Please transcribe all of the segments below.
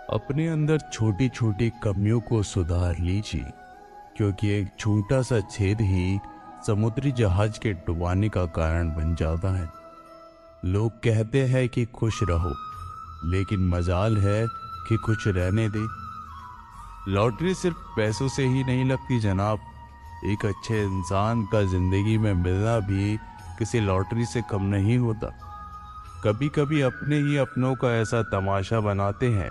अपने अंदर छोटी छोटी कमियों को सुधार लीजिए, क्योंकि एक छोटा सा छेद ही समुद्री जहाज के डुबाने का कारण बन जाता है। लोग कहते हैं कि खुश रहो, लेकिन मजाल है कि खुश रहने दे। लॉटरी सिर्फ पैसों से ही नहीं लगती जनाब। एक अच्छे इंसान का जिंदगी में मिलना भी किसी लॉटरी से कम नहीं होता। कभी कभी अपने ही अपनों का ऐसा तमाशा बनाते हैं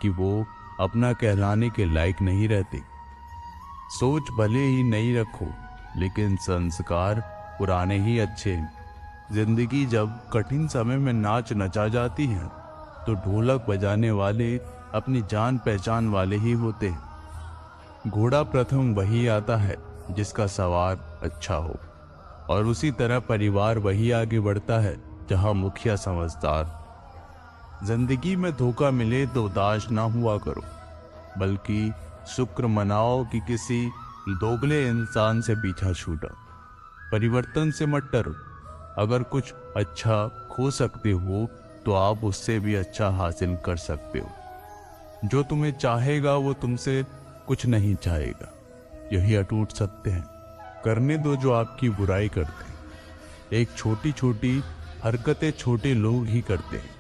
कि वो अपना कहलाने के लायक नहीं रहते। सोच भले ही नई रखो, लेकिन संस्कार पुराने ही अच्छे हैं। जिंदगी जब कठिन समय में नाच नचा जाती है तो ढोलक बजाने वाले अपनी जान पहचान वाले ही होते हैं। घोड़ा प्रथम वही आता है जिसका सवार अच्छा हो, और उसी तरह परिवार वही आगे बढ़ता है जहां मुखिया समझदार। जिंदगी में धोखा मिले तो उदास ना हुआ करो, बल्कि शुक्र मनाओ कि किसी दोगले इंसान से पीछा छूटा। परिवर्तन से मत डरो। अगर कुछ अच्छा खो सकते हो तो आप उससे भी अच्छा हासिल कर सकते हो। जो तुम्हें चाहेगा वो तुमसे कुछ नहीं चाहेगा, यही अटूट सत्य है। करने दो जो आपकी बुराई करते हैं। एक छोटी छोटी हरकतें छोटे लोग ही करते हैं।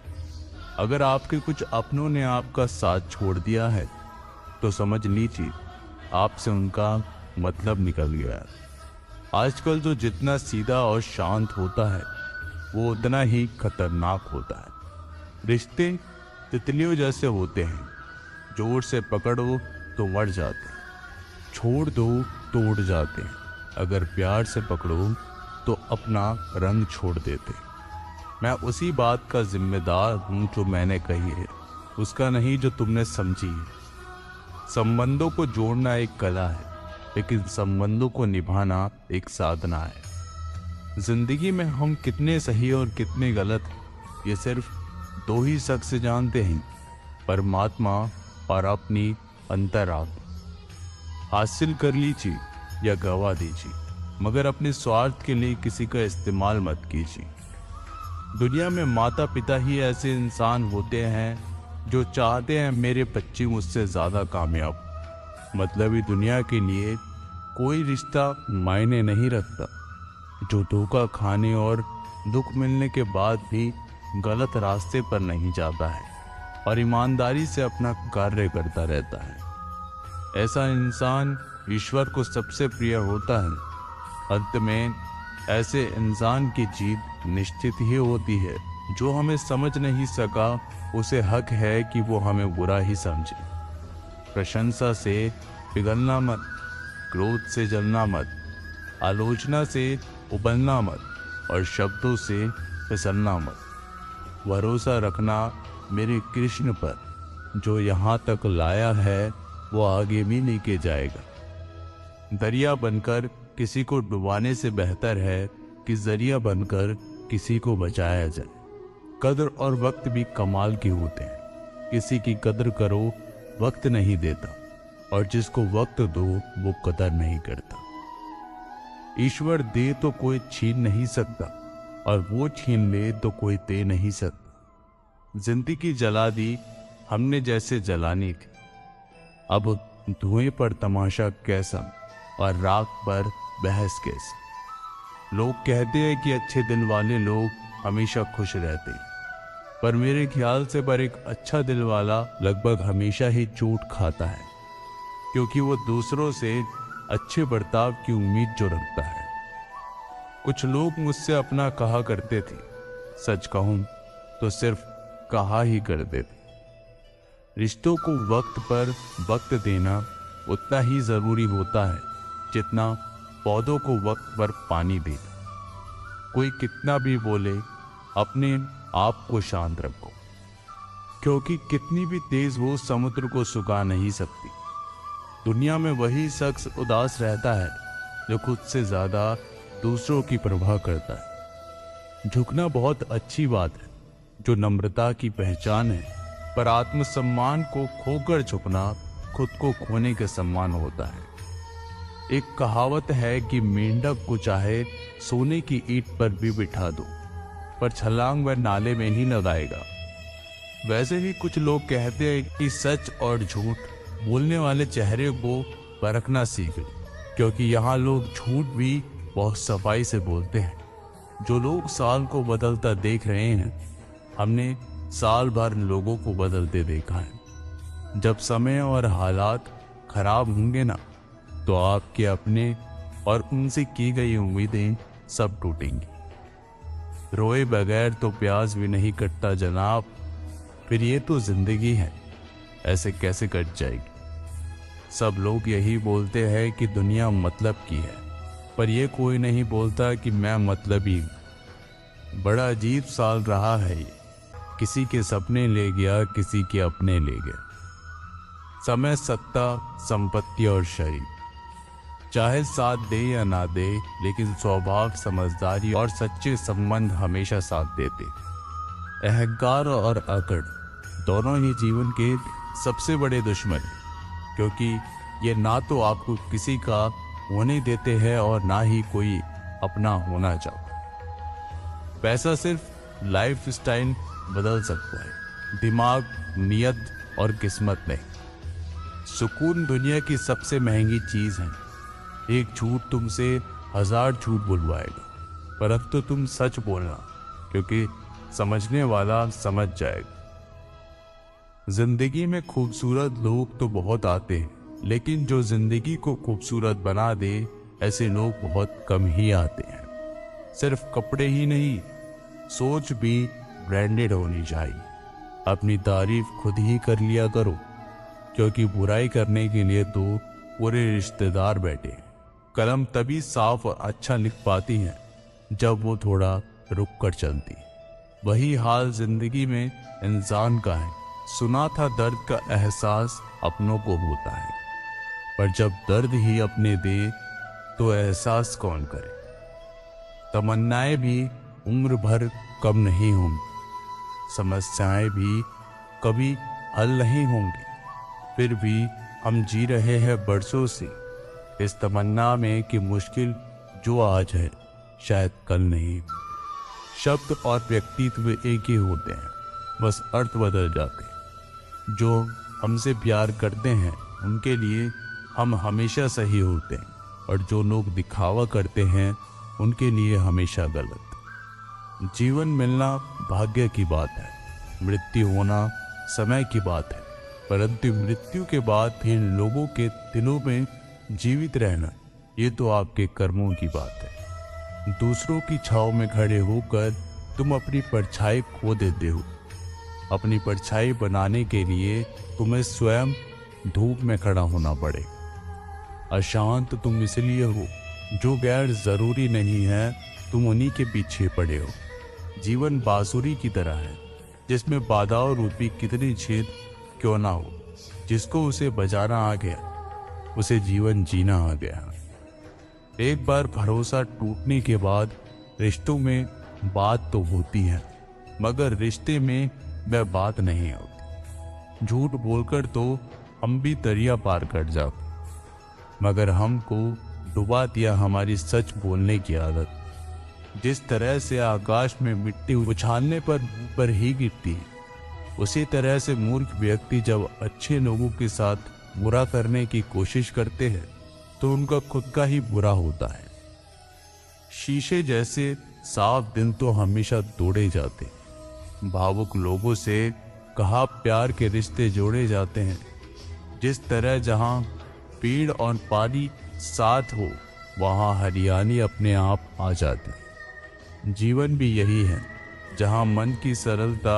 अगर आपके कुछ अपनों ने आपका साथ छोड़ दिया है तो समझ लीजिए आपसे उनका मतलब निकल गया है। आजकल जो जितना सीधा और शांत होता है वो उतना ही खतरनाक होता है। रिश्ते तितलियों जैसे होते हैं, जोर से पकड़ो तो मर जाते हैं, छोड़ दो तो उड़ जाते हैं। अगर प्यार से पकड़ो तो अपना रंग छोड़ देते। मैं उसी बात का जिम्मेदार हूं जो मैंने कही है, उसका नहीं जो तुमने समझी है। संबंधों को जोड़ना एक कला है, लेकिन संबंधों को निभाना एक साधना है। जिंदगी में हम कितने सही और कितने गलत हैं, ये सिर्फ दो ही शख्स जानते हैं, परमात्मा और अपनी अंतरात्मा। हासिल कर लीजिए या गवा दीजिए, मगर अपने स्वार्थ के लिए किसी का इस्तेमाल मत कीजिए। दुनिया में माता पिता ही ऐसे इंसान होते हैं जो चाहते हैं मेरे बच्चे मुझसे ज़्यादा कामयाब। मतलबी दुनिया के लिए कोई रिश्ता मायने नहीं रखता। जो धोखा खाने और दुख मिलने के बाद भी गलत रास्ते पर नहीं जाता है और ईमानदारी से अपना कार्य करता रहता है, ऐसा इंसान ईश्वर को सबसे प्रिय होता है। अंत में ऐसे इंसान की जीत निश्चित ही होती है। जो हमें समझ नहीं सका उसे हक है कि वो हमें बुरा ही समझे। प्रशंसा से पिघलना मत, क्रोध से जलना मत, आलोचना से उबलना मत, और शब्दों से फिसलना मत। भरोसा रखना मेरे कृष्ण पर, जो यहाँ तक लाया है वो आगे भी लेके जाएगा। दरिया बनकर किसी को डुबाने से बेहतर है कि जरिया बनकर किसी को बचाया जाए। कद्र और वक्त भी कमाल के होते हैं। किसी की कद्र करो, वक्त नहीं देता, और जिसको वक्त दो वो कदर नहीं करता। ईश्वर दे तो कोई छीन नहीं सकता, और वो छीन ले तो कोई दे नहीं सकता। जिंदगी जला दी हमने जैसे जलानी थी, अब धुएं पर तमाशा कैसा और राख पर बहस कैसी। लोग कहते हैं कि अच्छे दिल वाले लोग हमेशा खुश रहते हैं, पर मेरे ख्याल से पर एक अच्छा दिल वाला लगभग हमेशा ही चोट खाता है, क्योंकि वो दूसरों से अच्छे बर्ताव की उम्मीद जो रखता है। कुछ लोग मुझसे अपना कहा करते थे, सच कहूं तो सिर्फ कहा ही करते थे। रिश्तों को वक्त पर वक्त देना उतना ही जरूरी होता है जितना पौधों को वक्त पर पानी देना। कोई कितना भी बोले, अपने आप को शांत रखो, क्योंकि कितनी भी तेज वो समुद्र को सुखा नहीं सकती। दुनिया में वही शख्स उदास रहता है जो खुद से ज्यादा दूसरों की परवाह करता है। झुकना बहुत अच्छी बात है, जो नम्रता की पहचान है, पर आत्मसम्मान को खोकर झुकना खुद को खोने के सम्मान होता है। एक कहावत है कि मेंढक को चाहे सोने की ईंट पर भी बिठा दो, पर छलांग वह नाले में ही लगाएगा। वैसे ही कुछ लोग कहते हैं कि सच और झूठ बोलने वाले चेहरे को परखना सीख लो, क्योंकि यहाँ लोग झूठ भी बहुत सफाई से बोलते हैं। जो लोग साल को बदलता देख रहे हैं, हमने साल भर लोगों को बदलते देखा है। जब समय और हालात खराब होंगे ना, तो आपके अपने और उनसे की गई उम्मीदें सब टूटेंगी। रोए बगैर तो प्याज भी नहीं कटता जनाब, फिर ये तो जिंदगी है, ऐसे कैसे कट जाएगी। सब लोग यही बोलते हैं कि दुनिया मतलब की है, पर ये कोई नहीं बोलता कि मैं मतलबी हूं। बड़ा अजीब साल रहा है ये, किसी के सपने ले गया, किसी के अपने ले गए। समय, सत्ता, संपत्ति और शरीर चाहे साथ दे या ना दे, लेकिन स्वभाव, समझदारी और सच्चे संबंध हमेशा साथ देते। अहंकार और अकड़ दोनों ही जीवन के सबसे बड़े दुश्मन हैं, क्योंकि ये ना तो आपको किसी का होने देते हैं और ना ही कोई अपना होना चाहता। पैसा सिर्फ लाइफ स्टाइल बदल सकता है, दिमाग, नियत और किस्मत नहीं। सुकून दुनिया की सबसे महंगी चीज है। एक झूठ तुमसे 1000 झूठ बुलवाएगा, पर अब तो तुम सच बोलना, क्योंकि समझने वाला समझ जाएगा। जिंदगी में खूबसूरत लोग तो बहुत आते हैं, लेकिन जो जिंदगी को खूबसूरत बना दे, ऐसे लोग बहुत कम ही आते हैं। सिर्फ कपड़े ही नहीं, सोच भी ब्रांडेड होनी चाहिए। अपनी तारीफ खुद ही कर लिया करो, क्योंकि बुराई करने के लिए तो पूरे रिश्तेदार बैठे हैं। कलम तभी साफ और अच्छा लिख पाती है जब वो थोड़ा रुक कर चलती। वही हाल जिंदगी में इंसान का है। सुना था दर्द का एहसास अपनों को होता है, पर जब दर्द ही अपने दे तो एहसास कौन करे। तमन्नाएं भी उम्र भर कम नहीं होंगी, समस्याएं भी कभी हल नहीं होंगी, फिर भी हम जी रहे हैं बरसों से इस तमन्ना में कि मुश्किल जो आज है शायद कल नहीं। शब्द और व्यक्तित्व एक ही होते हैं, बस अर्थ बदल जाते हैं। जो हमसे प्यार करते हैं उनके लिए हम हमेशा सही होते हैं, और जो लोग दिखावा करते हैं उनके लिए हमेशा गलत। जीवन मिलना भाग्य की बात है, मृत्यु होना समय की बात है, परंतु मृत्यु के बाद फिर लोगों के दिलों में जीवित रहना, ये तो आपके कर्मों की बात है। दूसरों की छाव में खड़े होकर तुम अपनी परछाई खो देते हो। अपनी परछाई बनाने के लिए तुम्हें स्वयं धूप में खड़ा होना पड़े। अशांत तुम इसलिए हो, जो गैर जरूरी नहीं है तुम उन्हीं के पीछे पड़े हो। जीवन बांसुरी की तरह है, जिसमें बाधाओं रूपी कितनी छेद क्यों ना हो, जिसको उसे बजाना आ गया उसे जीवन जीना आ गया। एक बार भरोसा टूटने के बाद रिश्तों में बात तो होती है, मगर रिश्ते में वह बात नहीं होती। झूठ बोलकर तो हम भी दरिया पार कर जाते, मगर हमको डुबा दिया हमारी सच बोलने की आदत। जिस तरह से आकाश में मिट्टी उछालने पर मुंह पर ही गिरती है, उसी तरह से मूर्ख व्यक्ति जब अच्छे लोगों के साथ बुरा करने की कोशिश करते हैं तो उनका खुद का ही बुरा होता है। शीशे जैसे साफ दिन तो हमेशा तोड़े जाते। भावुक लोगों से कहा प्यार के रिश्ते जोड़े जाते हैं। जिस तरह जहां पेड़ और पानी साथ हो, वहां हरियाली अपने आप आ जाती। जीवन भी यही है, जहां मन की सरलता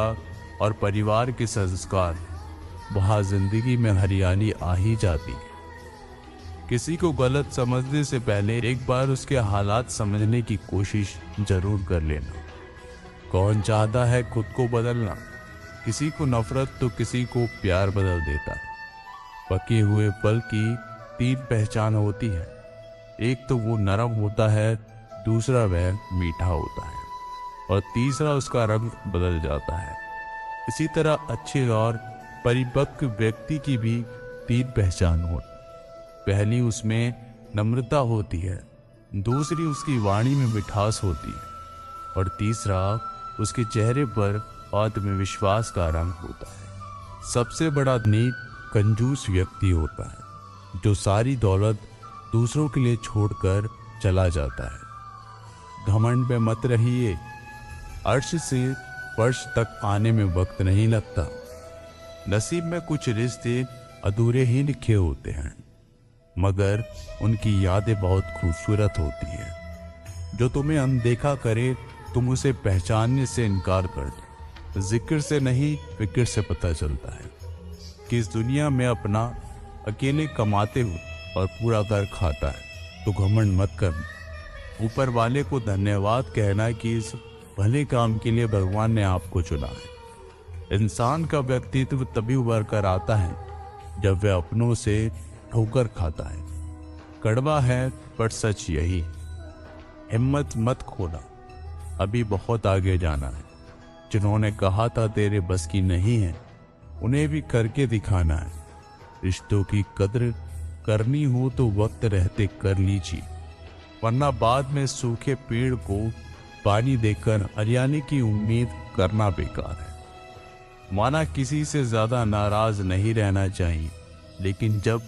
और परिवार के संस्कार, वहां जिंदगी में हरियाली आ ही जाती है। किसी को गलत समझने से पहले एक बार उसके हालात समझने की कोशिश जरूर कर लेना। कौन चाहता है खुद को बदलना? किसी को नफरत तो किसी को प्यार बदल देता है। पके हुए फल की 3 पहचान होती है, एक तो वो नरम होता है, दूसरा वह मीठा होता है, और तीसरा उसका रंग बदल जाता है। इसी तरह अच्छे और परिपक्व व्यक्ति की भी 3 पहचान होती। पहली उसमें नम्रता होती है, दूसरी उसकी वाणी में मिठास होती है, और तीसरा उसके चेहरे पर आत्मविश्वास का रंग होता है। सबसे बड़ा धनी कंजूस व्यक्ति होता है जो सारी दौलत दूसरों के लिए छोड़कर चला जाता है। घमंड में मत रहिए, अर्श से फर्श तक आने में वक्त नहीं लगता। नसीब में कुछ रिश्ते अधूरे ही लिखे होते हैं, मगर उनकी यादें बहुत खूबसूरत होती हैं। जो तुम्हें अनदेखा करे तुम उसे पहचानने से इनकार कर दो। जिक्र से नहीं फिक्र से पता चलता है कि इस दुनिया में अपना अकेले कमाते हो और पूरा कर खाता है तो घमंड मत करना। ऊपर वाले को धन्यवाद कहना कि इस भले काम के लिए भगवान ने आपको चुना है। इंसान का व्यक्तित्व तभी उभर कर आता है जब वह अपनों से ठोकर खाता है। कड़वा है पर सच यही, हिम्मत मत खोना, अभी बहुत आगे जाना है। जिन्होंने कहा था तेरे बस की नहीं है, उन्हें भी करके दिखाना है। रिश्तों की कद्र करनी हो तो वक्त रहते कर लीजिए, वरना बाद में सूखे पेड़ को पानी देकर हरियाली की उम्मीद करना बेकार है। माना किसी से ज्यादा नाराज नहीं रहना चाहिए, लेकिन जब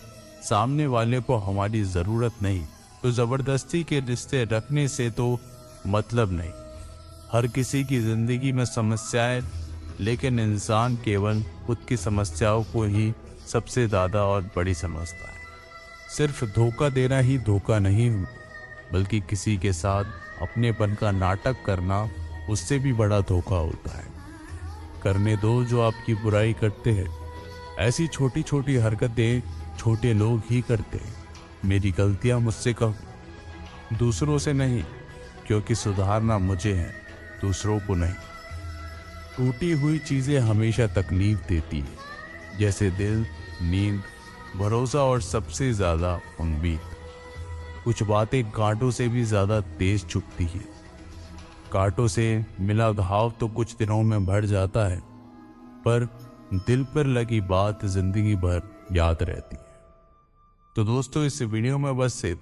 सामने वाले को हमारी जरूरत नहीं तो जबरदस्ती के रिश्ते रखने से तो मतलब नहीं। हर किसी की जिंदगी में समस्याएं, लेकिन इंसान केवल खुद की समस्याओं को ही सबसे ज्यादा और बड़ी समझता है। सिर्फ धोखा देना ही धोखा नहीं, बल्कि किसी के साथ अपनेपन का नाटक करना उससे भी बड़ा धोखा होता है। करने दो जो आपकी बुराई करते हैं। ऐसी छोटी छोटी हरकतें छोटे लोग ही करते हैं। मेरी गलतियां मुझसे कहो, दूसरों से नहीं, क्योंकि सुधारना मुझे है, दूसरों को नहीं। टूटी हुई चीजें हमेशा तकलीफ देती है, जैसे दिल, नींद, भरोसा और सबसे ज्यादा उम्मीद। कुछ बातें कांटों से भी ज्यादा तेज चुभती है। कांटों से मिला घाव तो कुछ दिनों में बढ़ जाता है, पर दिल पर लगी बात जिंदगी भर याद रहती है। तो दोस्तों, इस वीडियो में बस इतना।